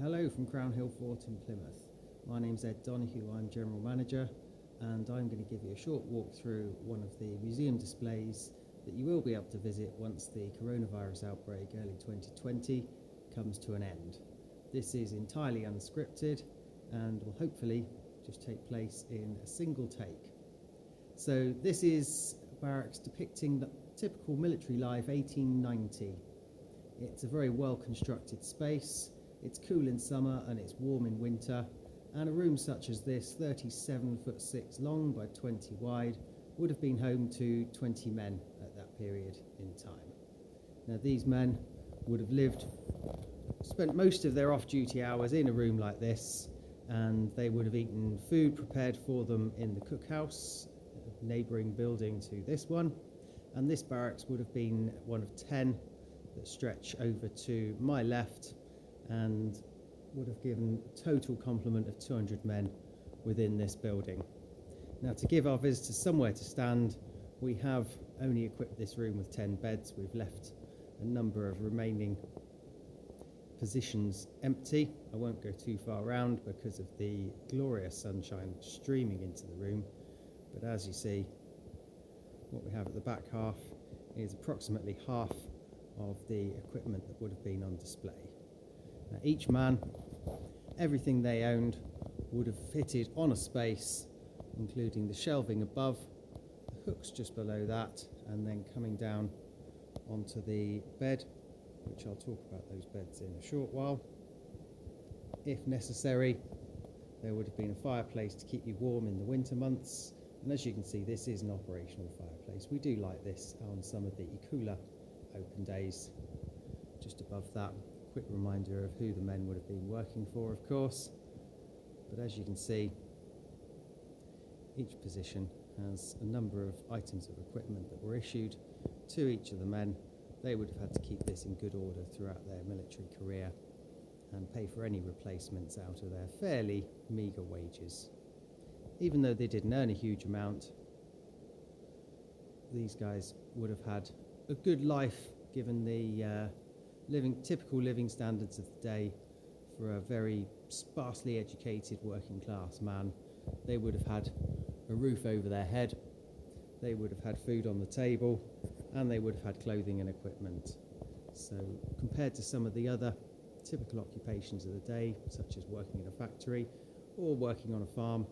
Hello from Crownhill Fort in Plymouth. My name's Ed Donoghue, I'm General Manager, and I'm going to give you a short walk through one of the museum displays that you will be able to visit once the coronavirus outbreak early 2020 comes to an end. This is entirely unscripted and will hopefully just take place in a single take. So this is barracks depicting the typical military life 1890. It's a very well constructed space. It's cool in summer and it's warm in winter, and a room such as this, 37'6" long by 20 wide, would have been home to 20 men at that period in time. Now these men would have spent most of their off-duty hours in a room like this, and they would have eaten food prepared for them in the cookhouse, a neighbouring building to this one, and this barracks would have been one of 10 that stretch over to my left and would have given a total complement of 200 men within this building. Now, to give our visitors somewhere to stand, we have only equipped this room with 10 beds. We've left a number of remaining positions empty. I won't go too far around because of the glorious sunshine streaming into the room, but as you see, what we have at the back half is approximately half of the equipment that would have been on display. Now, each man, everything they owned would have fitted on a space, including the shelving above, the hooks just below that, and then coming down onto the bed, which I'll talk about those beds in a short while. If necessary, there would have been a fireplace to keep you warm in the winter months, and as you can see, this is an operational fireplace. We do like this on some of the cooler open days. Just above that, quick reminder of who the men would have been working for, of course, but as you can see, each position has a number of items of equipment that were issued to each of the men. They would have had to keep this in good order throughout their military career and pay for any replacements out of their fairly meagre wages. Even though they didn't earn a huge amount, these guys would have had a good life given the typical living standards of the day for a very sparsely educated working class man. They would have had a roof over their head, they would have had food on the table, and they would have had clothing and equipment. So compared to some of the other typical occupations of the day, such as working in a factory or working on a farm,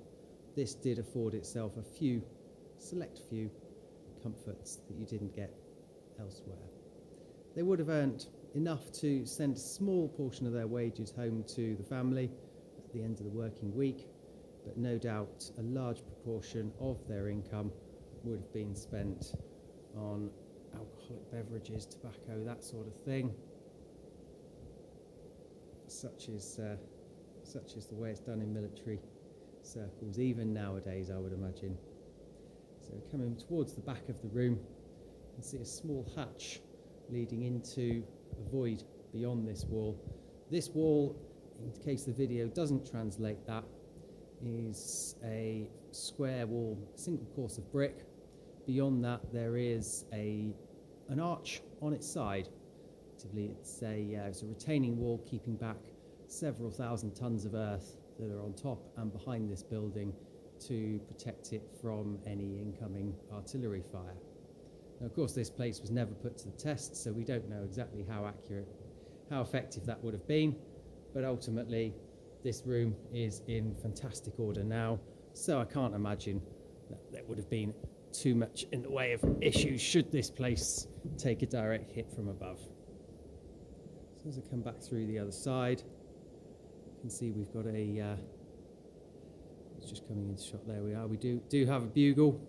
this did afford itself a select few comforts that you didn't get elsewhere. They would have earned enough to send a small portion of their wages home to the family at the end of the working week, but no doubt a large proportion of their income would have been spent on alcoholic beverages, tobacco, that sort of thing. Such is the way it's done in military circles, even nowadays, I would imagine. So coming towards the back of the room, you can see a small hatch leading into a void beyond this wall. This wall, in case the video doesn't translate that, is a square wall, single course of brick. Beyond that there is an arch on its side. It's a retaining wall keeping back several thousand tons of earth that are on top and behind this building to protect it from any incoming artillery fire. Now, of course, this place was never put to the test, so we don't know exactly how effective that would have been, but ultimately this room is in fantastic order now, so I can't imagine that there would have been too much in the way of issues should this place take a direct hit from above. So as I come back through the other side, you can see we've got it's just coming into shot, there we are, we do have a bugle.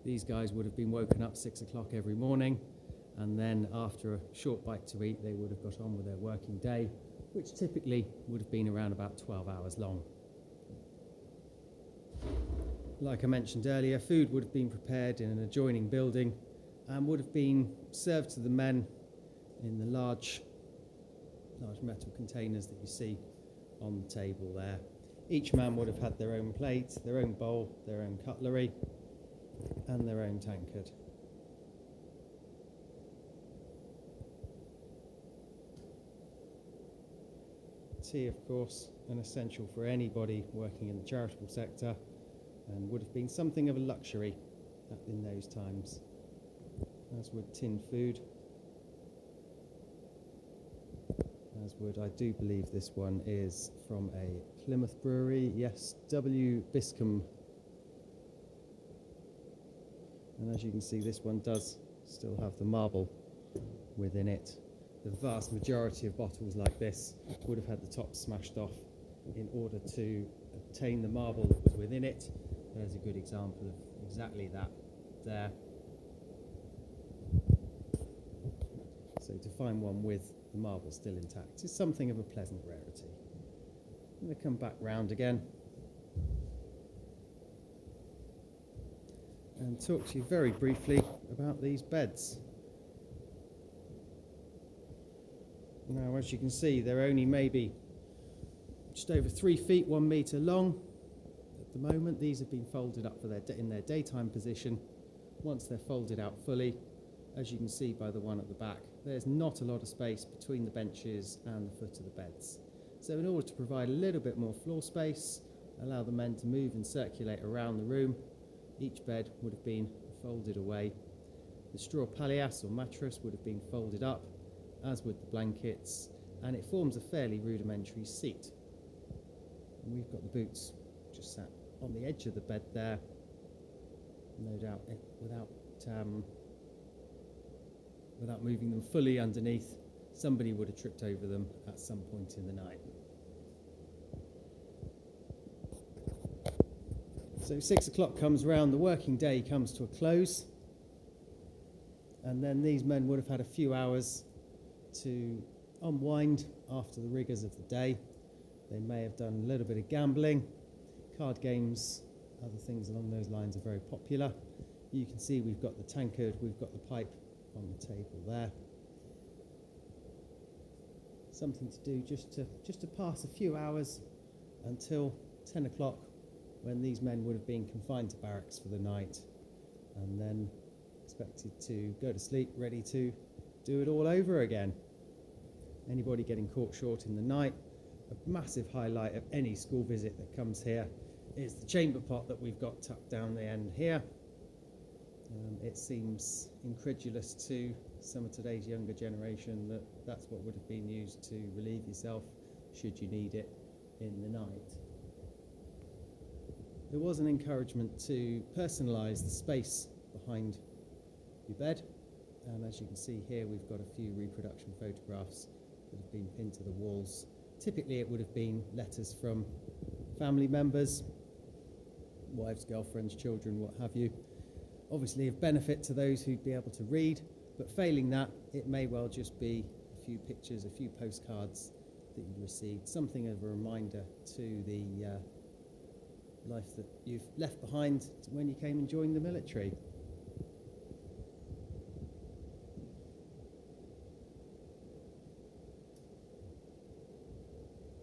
These guys would have been woken up 6 o'clock every morning, and then after a short bite to eat they would have got on with their working day, which typically would have been around about 12 hours long. Like I mentioned earlier, food would have been prepared in an adjoining building and would have been served to the men in the large metal containers that you see on the table there. Each man would have had their own plate, their own bowl, their own cutlery, and their own tankard. tea, of course, an essential for anybody working in the charitable sector, and would have been something of a luxury in those times, as would tinned food, as would, I do believe this one is from a Plymouth brewery, yes, W. Biscombe. And as you can see, this one does still have the marble within it. The vast majority of bottles like this would have had the top smashed off in order to obtain the marble that was within it. There's a good example of exactly that there. So to find one with the marble still intact is something of a pleasant rarity. I'm going to come back round again and talk to you very briefly about these beds. Now, as you can see, they're only maybe just over 3 feet, 1 metre long. At the moment, these have been folded up for in their daytime position. Once they're folded out fully, as you can see by the one at the back, there's not a lot of space between the benches and the foot of the beds. So in order to provide a little bit more floor space, allow the men to move and circulate around the room, each bed would have been folded away. The straw palliasse or mattress would have been folded up, as would the blankets, and it forms a fairly rudimentary seat. And we've got the boots just sat on the edge of the bed there, no doubt without moving them fully underneath. Somebody would have tripped over them at some point in the night. So 6 o'clock comes round, the working day comes to a close, and then these men would have had a few hours to unwind after the rigours of the day. They may have done a little bit of gambling, card games, other things along those lines are very popular. You can see we've got the tankard, we've got the pipe on the table there. Something to do just to pass a few hours until 10 o'clock, when these men would have been confined to barracks for the night and then expected to go to sleep, ready to do it all over again. Anybody getting caught short in the night, a massive highlight of any school visit that comes here is the chamber pot that we've got tucked down the end here. It seems incredulous to some of today's younger generation that that's what would have been used to relieve yourself should you need it in the night. There was an encouragement to personalise the space behind your bed, and as you can see here, we've got a few reproduction photographs that have been pinned to the walls. Typically it would have been letters from family members, wives, girlfriends, children, what have you. Obviously of benefit to those who'd be able to read, but failing that, it may well just be a few pictures, a few postcards that you'd received, something of a reminder to the life that you've left behind when you came and joined the military.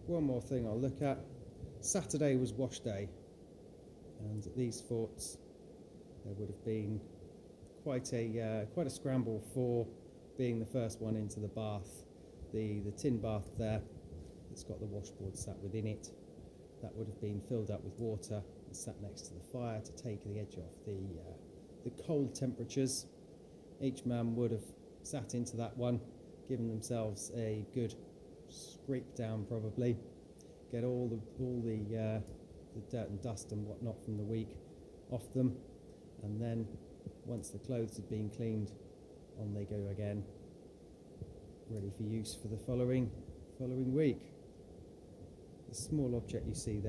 One more thing I'll look at. Saturday was wash day, and at these forts there would have been quite a scramble for being the first one into the bath. The tin bath there, it's got the washboard sat within it. That would have been filled up with water and sat next to the fire to take the edge off the cold temperatures. Each man would have sat into that one, given themselves a good scrape down probably, get all the dirt and dust and whatnot from the week off them, and then once the clothes had been cleaned, on they go again, ready for use for the following week. The small object you see there